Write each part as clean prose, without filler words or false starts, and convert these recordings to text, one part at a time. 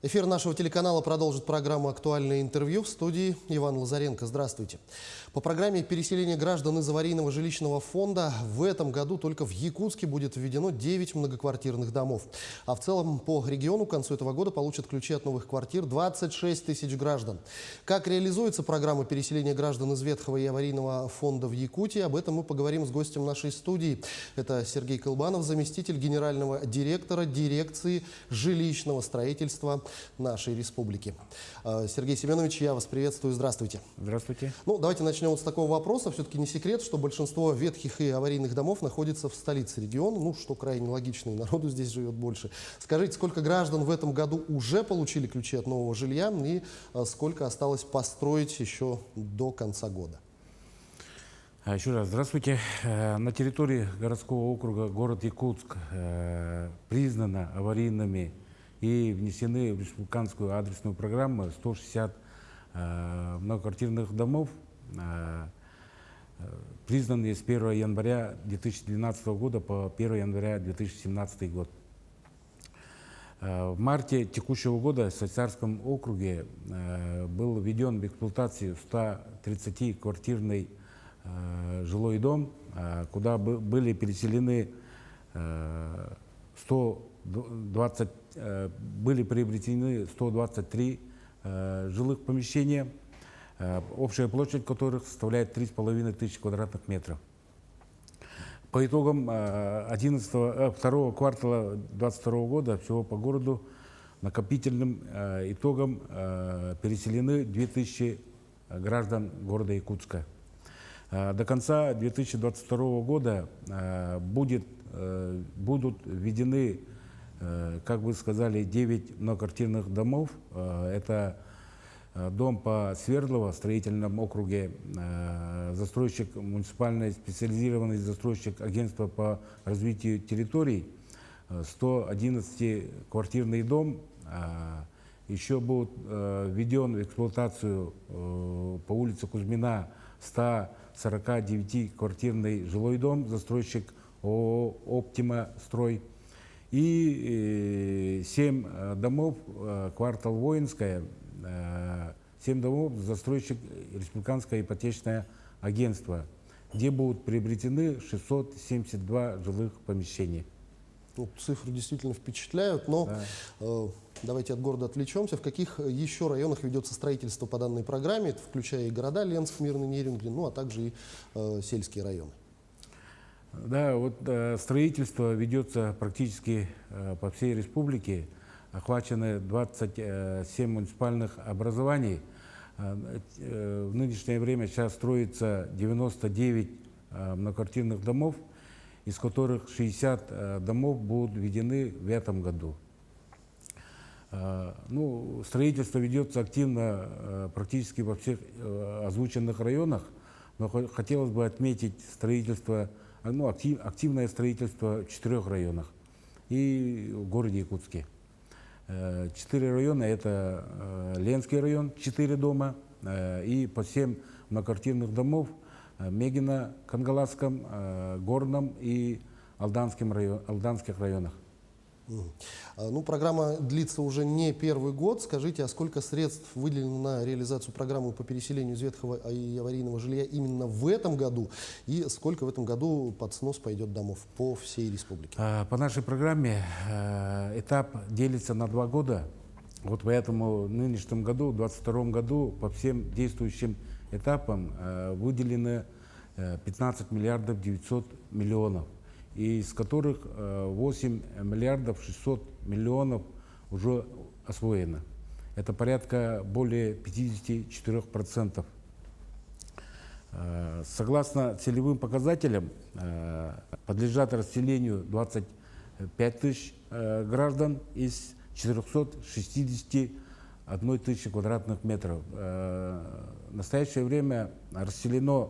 Эфир нашего телеканала продолжит программу «Актуальное интервью». В студии Иван Лазаренко. Здравствуйте. По программе переселения граждан из аварийного жилищного фонда в этом году только в Якутске будет введено 9 многоквартирных домов. А в целом по региону к концу этого года получат ключи от новых квартир 26 тысяч граждан. Как реализуется программа переселения граждан из ветхого и аварийного фонда в Якутии, об этом мы поговорим с гостем нашей студии. Это Сергей Колбанов, заместитель генерального директора дирекции жилищного строительства нашей республики. Сергей Семенович, я вас приветствую. Здравствуйте. Здравствуйте. Ну, давайте начнем вот с такого вопроса. Все-таки не секрет, что большинство ветхих и аварийных домов находится в столице региона, ну, что крайне логично, и народу здесь живет больше. Скажите, сколько граждан в этом году уже получили ключи от нового жилья и сколько осталось построить еще до конца года? Еще раз здравствуйте. На территории городского округа город Якутск признано аварийными и внесены в республиканскую адресную программу 160 многоквартирных домов, признанные с 1 января 2012 года по 1 января 2017 год. В марте текущего года в Сальсарском округе был введен в эксплуатацию 130-квартирный жилой дом, куда были переселены были приобретены 123 жилых помещения, общая площадь которых составляет 3500 квадратных метров. По итогам второго квартала 2022 года всего по городу накопительным итогом переселены 2000 граждан города Якутска. До конца 2022 года будут введены, как вы сказали, 9 многоквартирных домов. Это дом по Свердлово в строительном округе, застройщик муниципальный специализированный застройщик агентства по развитию территорий, 111-квартирный дом. Еще будет введен в эксплуатацию по улице Кузьмина 149-квартирный жилой дом, застройщик ООО «Оптима Строй». И 7 домов, квартал Воинская, 7 домов, застройщик Республиканское ипотечное агентство, где будут приобретены 672 жилых помещения. Ну, цифры действительно впечатляют, но давайте от города отвлечемся. В каких еще районах ведется строительство по данной программе, включая и города Ленск, Мирный, Нерюнгри, ну а также и сельские районы? Да, вот строительство ведется практически по всей республике. Охвачены 27 муниципальных образований. В нынешнее время сейчас строится 99 многоквартирных домов, из которых 60 домов будут введены в этом году. Ну, строительство ведется активно практически во всех озвученных районах, но хотелось бы отметить строительство, активное строительство в 4 районах и в городе Якутске. 4 района – это Ленский район, 4 дома, и по 7 многоквартирных домов в Мегино, Кангаласском, Горном и Алданских районах. Ну, программа длится уже не первый год. Скажите, а сколько средств выделено на реализацию программы по переселению из ветхого и аварийного жилья именно в этом году? И сколько в этом году под снос пойдет домов по всей республике? По нашей программе этап делится на 2 года. Вот поэтому в нынешнем году, в 2022 году, по всем действующим этапам выделено 15 миллиардов 900 миллионов. Из которых 8 миллиардов 600 миллионов уже освоено. Это порядка более 54%. Согласно целевым показателям, подлежат расселению 25 тысяч граждан из 461 тысячи квадратных метров. В настоящее время расселено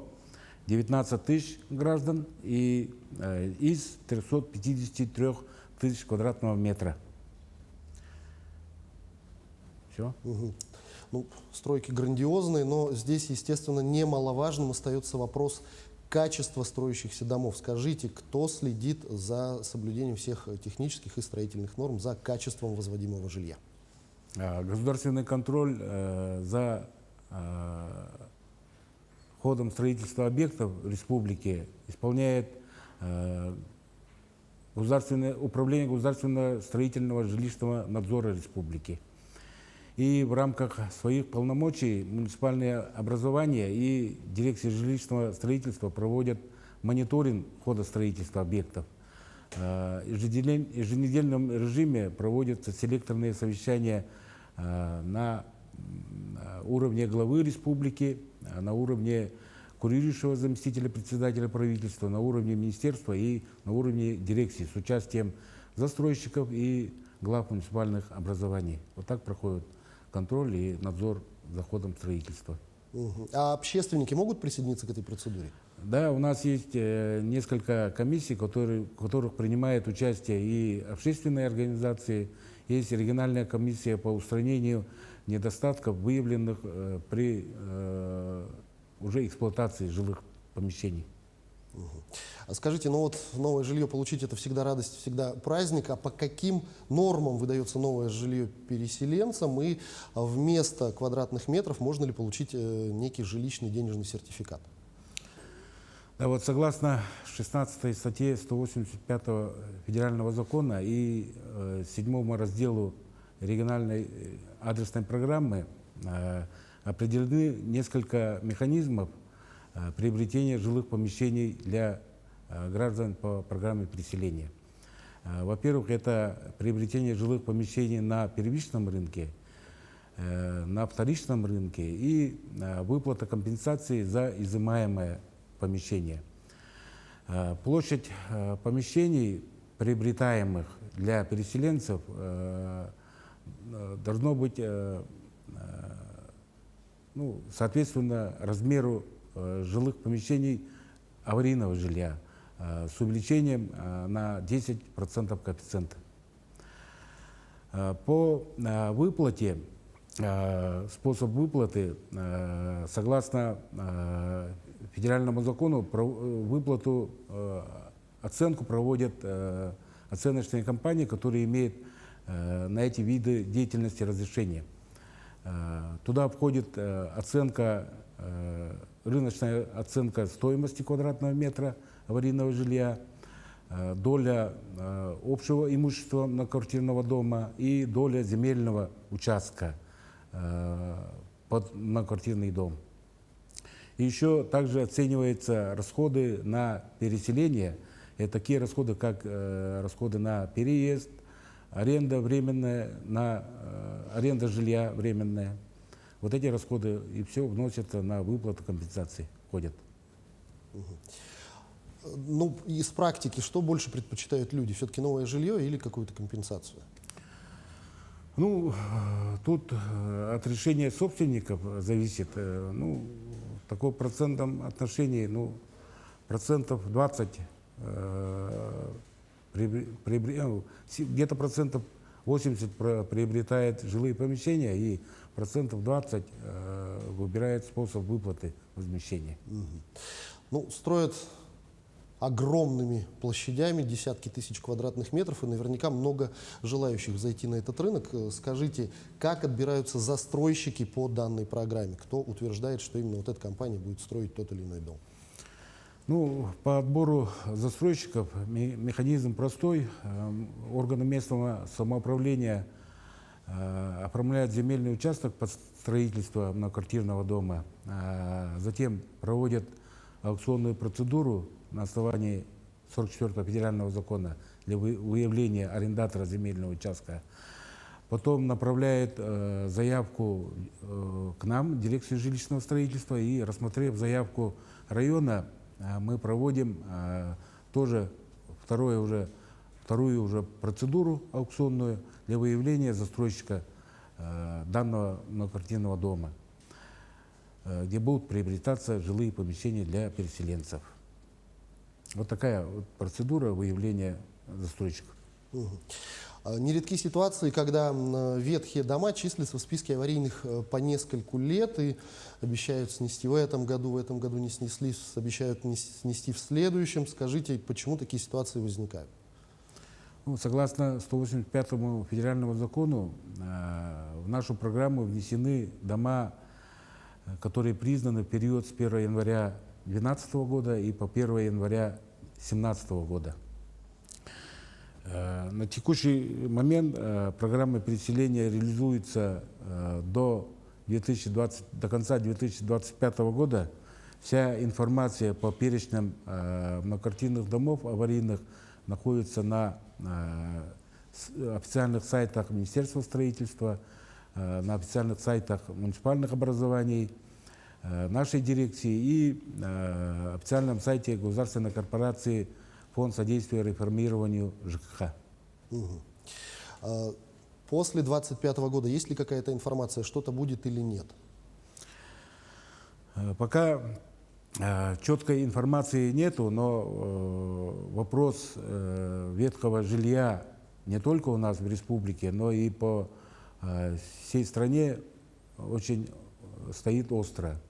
19 тысяч граждан и из 353 тысяч квадратного метра. Все? Ну, стройки грандиозные, но здесь, естественно, немаловажным остается вопрос качества строящихся домов. Скажите, кто следит за соблюдением всех технических и строительных норм, за качеством возводимого жилья? Государственный контроль за ходом строительства объектов в республике исполняет Управление государственного строительного жилищного надзора республики. И в рамках своих полномочий муниципальные образования и дирекции жилищного строительства проводят мониторинг хода строительства объектов. В еженедельном режиме проводятся селекторные совещания на уровне главы республики, на уровне курирующего заместителя председателя правительства, на уровне министерства и на уровне дирекции с участием застройщиков и глав муниципальных образований. Вот так проходит контроль и надзор за ходом строительства. А общественники могут присоединиться к этой процедуре? Да, у нас есть несколько комиссий, в которых принимают участие и общественные организации, есть региональная комиссия по устранению недостатков, выявленных при уже эксплуатации жилых помещений. А скажите, ну вот новое жилье получить — это всегда радость, всегда праздник, а по каким нормам выдается новое жилье переселенцам, и вместо квадратных метров можно ли получить некий жилищный денежный сертификат? Да, вот согласно 16 статье 185 федерального закона и 7 разделу региональной адресной программы определены несколько механизмов приобретения жилых помещений для граждан по программе переселения. Во-первых, это приобретение жилых помещений на первичном рынке, на вторичном рынке и выплата компенсации за изымаемое помещение. Площадь помещений, приобретаемых для переселенцев, должно быть соответственно размеру жилых помещений аварийного жилья с увеличением на 10% коэффициента. По выплате, способ выплаты, согласно федеральному закону, выплату, оценку проводят оценочные компании, которые имеют на эти виды деятельности разрешение. Туда входит оценка, рыночная оценка стоимости квадратного метра аварийного жилья, доля общего имущества многоквартирного дома и доля земельного участка под многоквартирный дом. И еще также оцениваются расходы на переселение. Это такие расходы, как расходы на переезд, аренда временная, аренда жилья временная. Вот эти расходы и все вносятся на выплату компенсации, входят. Ну, из практики, что больше предпочитают люди? Все-таки новое жилье или какую-то компенсацию? Ну, тут от решения собственников зависит. Ну, в таком процентном отношении, ну, процентов 20, где-то процентов 80 приобретает жилые помещения и процентов 20 выбирает способ выплаты возмещения. Ну, строят огромными площадями, десятки тысяч квадратных метров, и наверняка много желающих зайти на этот рынок. Скажите, как отбираются застройщики по данной программе? Кто утверждает, что именно вот эта компания будет строить тот или иной дом? Ну, по отбору застройщиков механизм простой. Органы местного самоуправления оформляют земельный участок под строительство многоквартирного дома, затем проводят аукционную процедуру на основании 44-го федерального закона для выявления арендатора земельного участка. Потом направляет заявку к нам, дирекцию жилищного строительства, и, рассмотрев заявку района, мы проводим тоже вторую уже процедуру аукционную для выявления застройщика данного многоквартирного дома, где будут приобретаться жилые помещения для переселенцев. Вот такая вот процедура выявления застройщиков. Нередки ситуации, когда ветхие дома числятся в списке аварийных по нескольку лет и обещают снести в этом году не снесли, обещают снести в следующем. Скажите, почему такие ситуации возникают? Ну, согласно 185-му федеральному закону, в нашу программу внесены дома, которые признаны в период с 1 января 2012 года и по 1 января 2017 года. На текущий момент программа переселения реализуется до конца 2025 года. Вся информация по перечням многоквартирных домов аварийных находится на официальных сайтах Министерства строительства, на официальных сайтах муниципальных образований, нашей дирекции и официальном сайте государственной корпорации Фонд содействия реформированию ЖКХ. После 2025 года есть ли какая-то информация, что-то будет или нет? Пока четкой информации нету, но вопрос ветхого жилья не только у нас в республике, но и по всей стране очень стоит остро.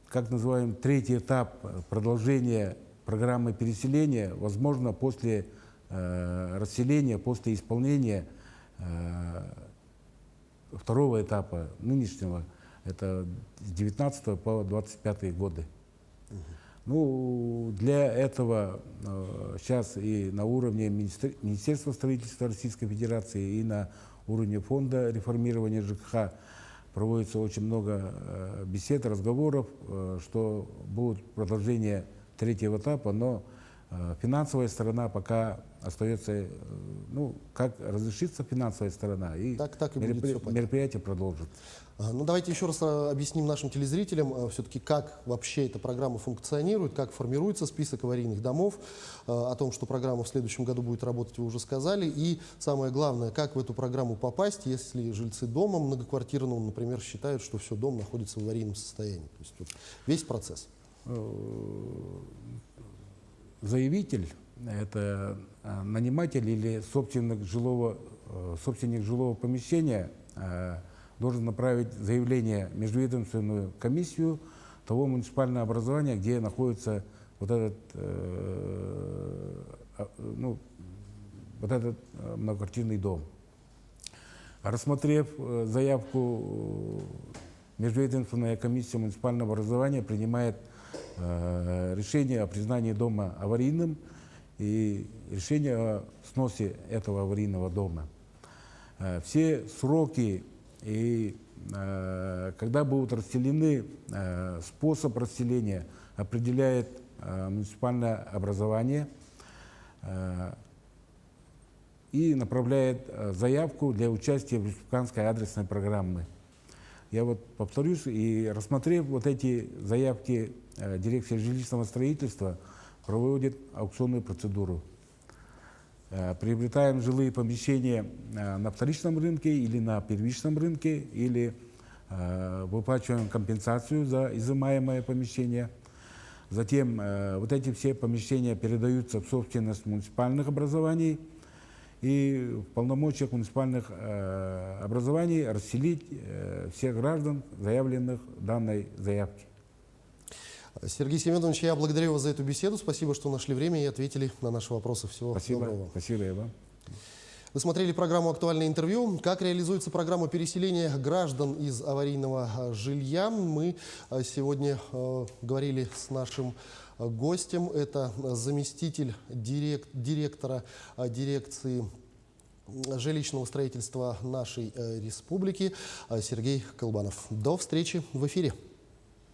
Как называем, третий этап продолжения программы переселения, возможно, после расселения, после исполнения второго этапа нынешнего, это с 19 по 25 годы. Ну, для этого сейчас и на уровне Министерства строительства Российской Федерации, и на уровне Фонда реформирования ЖКХ проводится очень много бесед, разговоров, что будет продолжение третьего этапа, но финансовая сторона пока остается, ну, как разрешится финансовая сторона, и так и будет все понятно. Мероприятие продолжит. Ну, давайте еще раз объясним нашим телезрителям, все-таки, как вообще эта программа функционирует, как формируется список аварийных домов. О том, что программа в следующем году будет работать, вы уже сказали. И самое главное, как в эту программу попасть, если жильцы дома многоквартирного, например, считают, что все, дом находится в аварийном состоянии. То есть вот весь процесс. Заявитель – это наниматель или собственник жилого помещения, должен направить заявление в межведомственную комиссию того муниципального образования, где находится вот этот многоквартирный дом. Рассмотрев заявку, межведомственная комиссия муниципального образования принимает решение о признании дома аварийным и решение о сносе этого аварийного дома. Все сроки и когда будут расселены, способ расселения определяет муниципальное образование и направляет заявку для участия в республиканской адресной программе. Я вот повторюсь, и рассмотрев вот эти заявки, дирекция жилищного строительства проводит аукционную процедуру. Приобретаем жилые помещения на вторичном рынке или на первичном рынке, или выплачиваем компенсацию за изымаемое помещение. Затем вот эти все помещения передаются в собственность муниципальных образований, и в полномочиях муниципальных образований расселить всех граждан, заявленных в данной заявке. Сергей Семенович, я благодарю вас за эту беседу. Спасибо, что нашли время и ответили на наши вопросы. Всего доброго. Спасибо и вам. Вы смотрели программу «Актуальное интервью». Как реализуется программа переселения граждан из аварийного жилья? Мы сегодня говорили с нашим гостем. Это заместитель директора дирекции жилищного строительства нашей республики Сергей Колбанов. До встречи в эфире.